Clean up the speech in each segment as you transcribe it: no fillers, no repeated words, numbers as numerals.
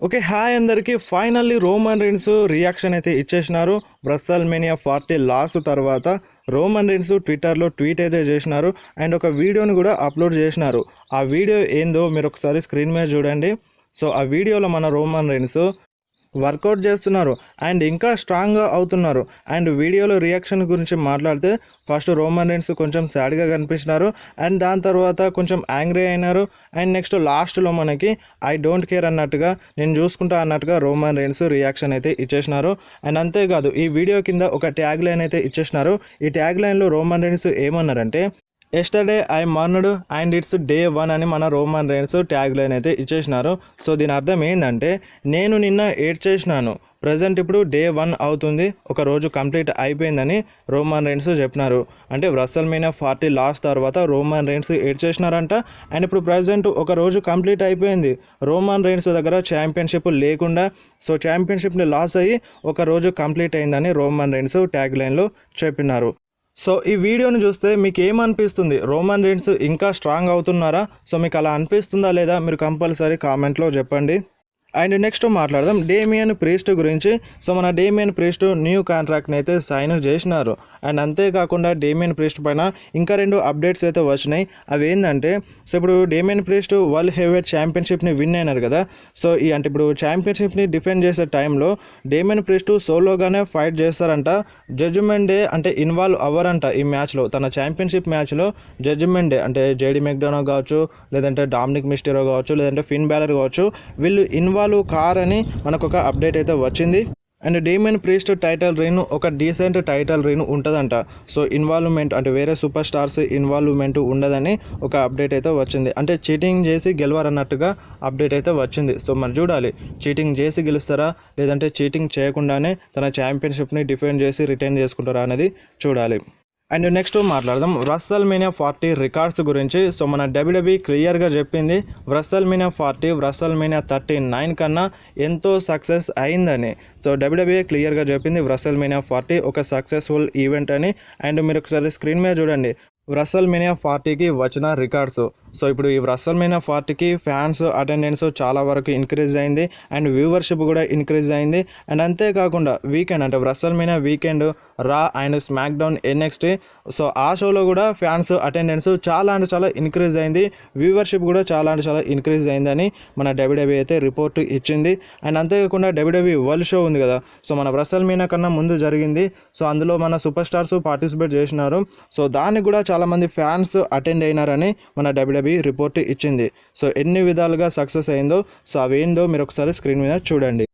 Okay. Hi అందరికీ. Finally Roman Reigns reaction అయితే ఇచ్చేసినారు. WrestleMania 40 loss తర్వాత రోమన్ రీన్స్ ట్విట్టర్‌లో ట్వీట్ అయితే చేసినారు. అండ్ ఒక వీడియోని కూడా అప్లోడ్ చేసినారు. ఆ వీడియో ఏందో మీరు ఒకసారి స్క్రీన్ మీద చూడండి. సో ఆ వీడియోలో మన రోమన్ రీన్స్ వర్కౌట్ చేస్తున్నారు అండ్ ఇంకా స్ట్రాంగ్గా అవుతున్నారు. అండ్ వీడియోలో రియాక్షన్ గురించి మాట్లాడితే ఫస్ట్ రోమన్ రీన్స్ కొంచెం సాడ్గా కనిపించినారు అండ్ దాని తర్వాత కొంచెం యాంగ్రీ అయినారు. అండ్ నెక్స్ట్ లాస్ట్లో మనకి ఐ డోంట్ కేర్ అన్నట్టుగా నేను చూసుకుంటా అన్నట్టుగా రోమన్ రీన్స్ రియాక్షన్ అయితే ఇచ్చేసినారు. అండ్ అంతేకాదు ఈ వీడియో కింద ఒక ట్యాగ్ లైన్ అయితే ఇచ్చేసినారు. ఈ ట్యాగ్ లైన్లో రోమన్ రీన్స్ ఏమన్నారంటే yesterday I mourned and it's day 1 అని మన రోమన్ రీన్స్ ట్యాగ్ లైన్ అయితే ఇచ్చేసినారు. సో దీని అర్థం ఏంటంటే నేను నిన్న ఏడ్చేసినాను, ప్రజెంట్ ఇప్పుడు డే 1 అవుతుంది, ఒక రోజు కంప్లీట్ అయిపోయిందని రోమన్ రీన్స్ చెప్పినారు. అంటే WrestleMania 40 లాస్ తర్వాత రోమన్ రీన్స్ ఏడ్చేసినారంట. అండ్ ఇప్పుడు ప్రజెంట్ ఒక రోజు కంప్లీట్ అయిపోయింది. రోమన్ రీన్స్ దగ్గర ఛాంపియన్షిప్ లేకుండా సో ఛాంపియన్షిప్ని లాస్ అయ్యి ఒక రోజు కంప్లీట్ అయిందని రోమన్ రీన్స్ ట్యాగ్ లైన్లో చెప్పినారు. సో ఈ వీడియోని చూస్తే మీకు ఏమనిపిస్తుంది? రోమన్ రీన్స్ ఇంకా స్ట్రాంగ్ అవుతున్నారా? సో మీకు అలా అనిపిస్తుందా లేదా మీరు కంపల్సరీ కామెంట్లో చెప్పండి. అండ్ నెక్స్ట్ మాట్లాడదాం డేమియన్ ప్రీస్ట్ గురించి. సో మన డేమియన్ ప్రీస్ట్ న్యూ కాంట్రాక్ట్ని అయితే సైన్ చేసినారు. అండ్ అంతేకాకుండా డేమియన్ ప్రీస్ట్ పైన ఇంకా 2 అప్డేట్స్ అయితే వచ్చినాయి. అవి ఏంటంటే సో ఇప్పుడు డేమియన్ ప్రీస్ట్ వరల్డ్ హెవీవెయిట్ ఛాంపియన్షిప్ని విన్ అయినారు కదా. సో అంటే ఇప్పుడు ఛాంపియన్షిప్ని డిఫెండ్ చేసే టైంలో డేమియన్ ప్రీస్ట్ సోలోగానే ఫైట్ చేస్తారంట. జడ్జిమెంట్ డే అంటే ఇన్వాల్వ్ అవ్వరంట ఈ మ్యాచ్లో. తన ఛాంపియన్షిప్ మ్యాచ్లో జడ్జిమెంట్ డే అంటే జేడీ మెక్డోనో కావచ్చు, లేదంటే డామినిక్ మిస్టెరో కావచ్చు, లేదంటే ఫిన్ బ్యాలర్ కావచ్చు, వీళ్ళు ఇన్వాల్వ్ కారని మనకు ఒక అప్డేట్ అయితే వచ్చింది. And Damian priest title reign ఒక డీసెంట్ టైటిల్ రీన్ ఉంటుందంట. సో ఇన్వాల్వ్మెంట్ అంటే వేరే సూపర్ స్టార్స్ ఇన్వాల్వ్మెంట్ ఉండదని ఒక అప్డేట్ అయితే వచ్చింది. అంటే చీటింగ్ చేసి గెలవరన్నట్టుగా అప్డేట్ అయితే వచ్చింది. సో మరి చూడాలి, చీటింగ్ చేసి గెలుస్తారా లేదంటే చీటింగ్ చేయకుండానే తన ఛాంపియన్షిప్ని డిఫెండ్ చేసి రిటైన్ చేసుకుంటారా అనేది చూడాలి. అండ్ నెక్స్ట్ మాట్లాడదాం WrestleMania 40 రికార్డ్స్ గురించి. సో మన WWE క్లియర్గా చెప్పింది WrestleMania 40 WrestleMania 39 కన్నా ఎంతో సక్సెస్ అయిందని. సో WWE క్లియర్గా చెప్పింది WrestleMania 40 ఒక సక్సెస్ఫుల్ ఈవెంట్ అని. అండ్ మీరు ఒకసారి స్క్రీన్ మీద చూడండి WrestleMania 40కి వచ్చిన రికార్డ్స్. సో ఇప్పుడు ఈ WrestleMania 40కి ఫ్యాన్స్ అటెండెన్స్ చాలా వరకు ఇంక్రీజ్ అయింది అండ్ వ్యూవర్షిప్ కూడా ఇంక్రీజ్ అయింది. అండ్ అంతేకాకుండా వీకెండ్ అంటే WrestleMania వీకెండ్ రా and smack down NXT so ఆ షోలో కూడా ఫ్యాన్స్ అటెండెన్స్ చాలా అంటే చాలా ఇంక్రీజ్ అయింది, వ్యూవర్షిప్ కూడా చాలా అంటే చాలా ఇంక్రీజ్ అయిందని మన WWE అయితే రిపోర్ట్ ఇచ్చింది. అండ్ అంతేకాకుండా WWE వరల్డ్ షో ఉంది కదా, సో మన WrestleMania కన్నా ముందు జరిగింది. సో అందులో మన సూపర్ స్టార్స్ పార్టిసిపేట్ చేసినారు. సో దానికి కూడా చాలామంది ఫ్యాన్స్ అటెండ్ అయినారని మన WWE రిపోర్ట్ ఇచ్చింది. సో ఎన్ని విధాలుగా సక్సెస్ అయిందో సో అవేందో మీరు ఒకసారి స్క్రీన్ మీద చూడండి.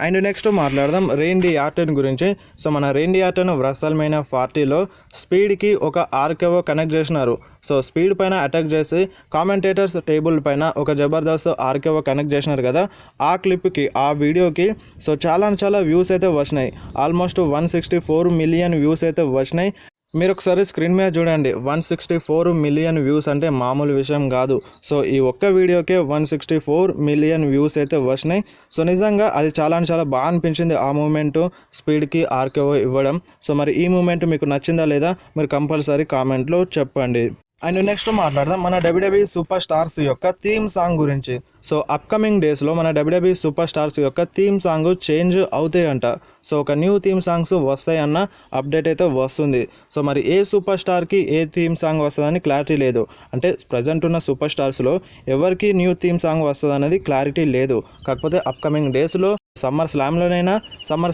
అండ్ నెక్స్ట్ మాట్లాడదాం రేండీ ఆర్టన్ గురించి. సో మన రేండీ ఆర్టన్ WrestleMania 40లో స్పీడ్కి ఒక ఆర్కేవో కనెక్ట్ చేసినారు. సో స్పీడ్ పైన అటాక్ చేసి కామెంటేటర్స్ టేబుల్ పైన ఒక జబర్దస్త్ ఆర్కేవో కనెక్ట్ చేసినారు కదా, ఆ క్లిప్కి ఆ వీడియోకి సో చాలా వ్యూస్ అయితే వచ్చినాయి. ఆల్మోస్ట్ 164 మిలియన్ వ్యూస్ అయితే వచ్చినాయి. మీరు ఒకసారి స్క్రీన్ మీద చూడండి, 164 మిలియన్ వ్యూస్ అంటే మామూలు విషయం కాదు. సో ఈ ఒక్క వీడియోకే 164 మిలియన్ వ్యూస్ అయితే వచ్చినాయి. సో నిజంగా అది చాలా అంటే చాలా బాగా అనిపించింది ఆ మూమెంట్, స్పీడ్కి ఆర్కేఓ ఇవ్వడం. సో మరి ఈ మూమెంట్ మీకు నచ్చిందా లేదా మీరు కంపల్సరీ కామెంట్లో చెప్పండి. అండ్ నెక్స్ట్ మాట్లాడదాం మన WWE సూపర్ స్టార్స్ యొక్క థీమ్ సాంగ్ గురించి. సో అప్కమింగ్ డేస్లో మన WWE సూపర్ స్టార్స్ యొక్క థీమ్ సాంగ్ చేంజ్ అవుతాయంట. సో ఒక న్యూ థీమ్ సాంగ్స్ వస్తాయన్న అప్డేట్ అయితే వస్తుంది. సో మరి ఏ సూపర్ స్టార్కి ఏ థీమ్ సాంగ్ వస్తుందని క్లారిటీ లేదు. అంటే ప్రజెంట్ ఉన్న సూపర్ స్టార్స్లో ఎవరికి న్యూ థీమ్ సాంగ్ వస్తుంది అనేది క్లారిటీ లేదు. కాకపోతే అప్కమింగ్ డేస్లో సమ్మర్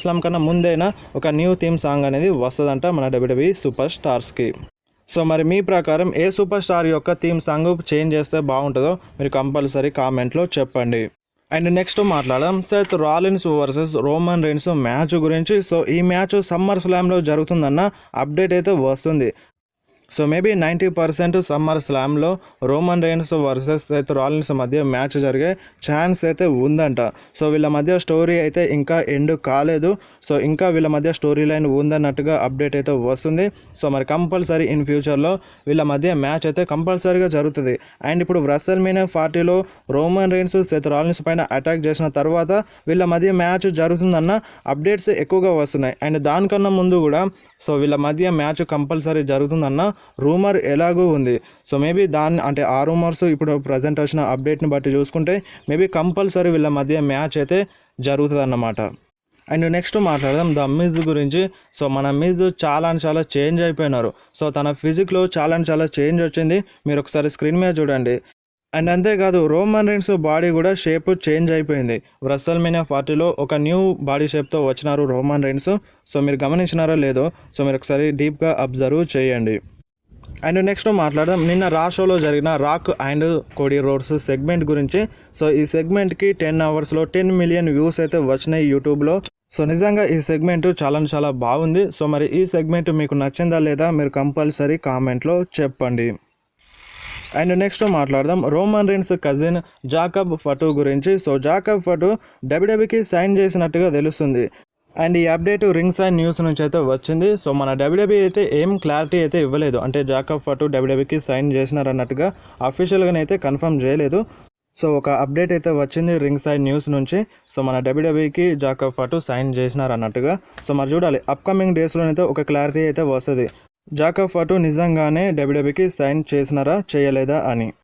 స్లామ్ కన్నా ముందైనా ఒక న్యూ థీమ్ సాంగ్ అనేది వస్తుందంట మన WWE సూపర్ స్టార్స్కి. సో మరి మీ ప్రకారం ఏ సూపర్ స్టార్ యొక్క థీమ్ సాంగ్ చేంజ్ చేస్తే బాగుంటుందో మీరు కంపల్సరీ కామెంట్లో చెప్పండి. అండ్ నెక్స్ట్ మాట్లాడదాం Seth Rollins versus Roman Reigns match గురించి. సో ఈ మ్యాచ్ సమ్మర్ స్లామ్లో జరుగుతుందన్న అప్డేట్ అయితే వస్తుంది. సో మేబీ 90% సమ్మర్ స్లామ్లో Roman Reigns versus Seth Rollins మధ్య మ్యాచ్ జరిగే ఛాన్స్ అయితే ఉందంట. సో వీళ్ళ మధ్య స్టోరీ అయితే ఇంకా ఎండ్ కాలేదు. సో ఇంకా వీళ్ళ మధ్య స్టోరీ లైన్ ఉందన్నట్టుగా అప్డేట్ అయితే వస్తుంది. సో మరి కంపల్సరీ ఇన్ ఫ్యూచర్లో వీళ్ళ మధ్య మ్యాచ్ అయితే కంపల్సరీగా జరుగుతుంది. అండ్ ఇప్పుడు WrestleMania 40లో రోమన్ రీన్స్ సెత్ రాలిన్స్ పైన అటాక్ చేసిన తర్వాత వీళ్ళ మధ్య మ్యాచ్ జరుగుతుందన్న అప్డేట్స్ ఎక్కువగా వస్తున్నాయి. అండ్ దానికన్నా ముందు కూడా సో వీళ్ళ మధ్య మ్యాచ్ కంపల్సరీ జరుగుతుందన్న రూమర్ ఎలాగూ ఉంది. సో మేబీ దాన్ని అంటే ఆ రూమర్స్ ఇప్పుడు ప్రజెంట్ వచ్చిన అప్డేట్ని బట్టి చూసుకుంటే మేబీ కంపల్సరీ వీళ్ళ మధ్య మ్యాచ్ అయితే జరుగుతుందన్నమాట. అండ్ నెక్స్ట్ మాట్లాడదాం ద మిజ్ గురించి. సో మన మిజ్ చాలా చేంజ్ అయిపోయినారు. సో తన ఫిజిక్లో చాలా చేంజ్ వచ్చింది. మీరు ఒకసారి స్క్రీన్ మీద చూడండి. అండ్ అంతేకాదు రోమన్ రీన్స్ బాడీ కూడా షేప్ చేంజ్ అయిపోయింది. WrestleMania 40లో ఒక న్యూ బాడీ షేప్తో వచ్చినారు రోమన్ రీన్స్. సో మీరు గమనించినారో లేదో, సో మీరు ఒకసారి డీప్గా అబ్జర్వ్ చేయండి. అండ్ నెక్స్ట్ మాట్లాడదాం నిన్న రా షోలో జరిగిన rock and Cody roads segment గురించి. సో ఈ సెగ్మెంట్కి 10 అవర్స్లో 10 మిలియన్ వ్యూస్ అయితే వచ్చినాయి యూట్యూబ్లో. సో నిజంగా ఈ సెగ్మెంట్ చాలా బాగుంది. సో మరి ఈ సెగ్మెంట్ మీకు నచ్చిందా లేదా మీరు కంపల్సరీ కామెంట్లో చెప్పండి. అండ్ నెక్స్ట్ మాట్లాడదాం రోమన్ రీన్స్ కజిన్ జాకబ్ ఫటు గురించి. సో జాకబ్ ఫటు డబ్ల్యూడబ్ల్యూకి సైన్ చేసినట్టుగా తెలుస్తుంది. అండ్ ఈ అప్డేట్ రింగ్ సైన్ న్యూస్ నుంచి అయితే వచ్చింది. సో మన డబ్ల్యూడబ్ల్యూఈ అయితే ఏం క్లారిటీ అయితే ఇవ్వలేదు, అంటే జాకబ్ ఫటు డబ్ల్యూడబ్ల్యూకి సైన్ చేసినారన్నట్టుగా అఫీషియల్గానైతే కన్ఫర్మ్ చేయలేదు. సో ఒక అప్డేట్ అయితే వచ్చింది రింగ్ సైడ్ న్యూస్ నుంచి. సో మన డబ్ల్యూడబ్ల్యూఈకి జాకబ్ ఫటు సైన్ చేసినారన్నట్టుగా. సో మరి చూడాలి అప్కమింగ్ డేస్లోనైతే ఒక క్లారిటీ అయితే వస్తుంది జాకబ్ ఫటు నిజంగానే డబ్ల్యూడబ్ల్యూఈకి సైన్ చేసినారా చేయలేదా అని.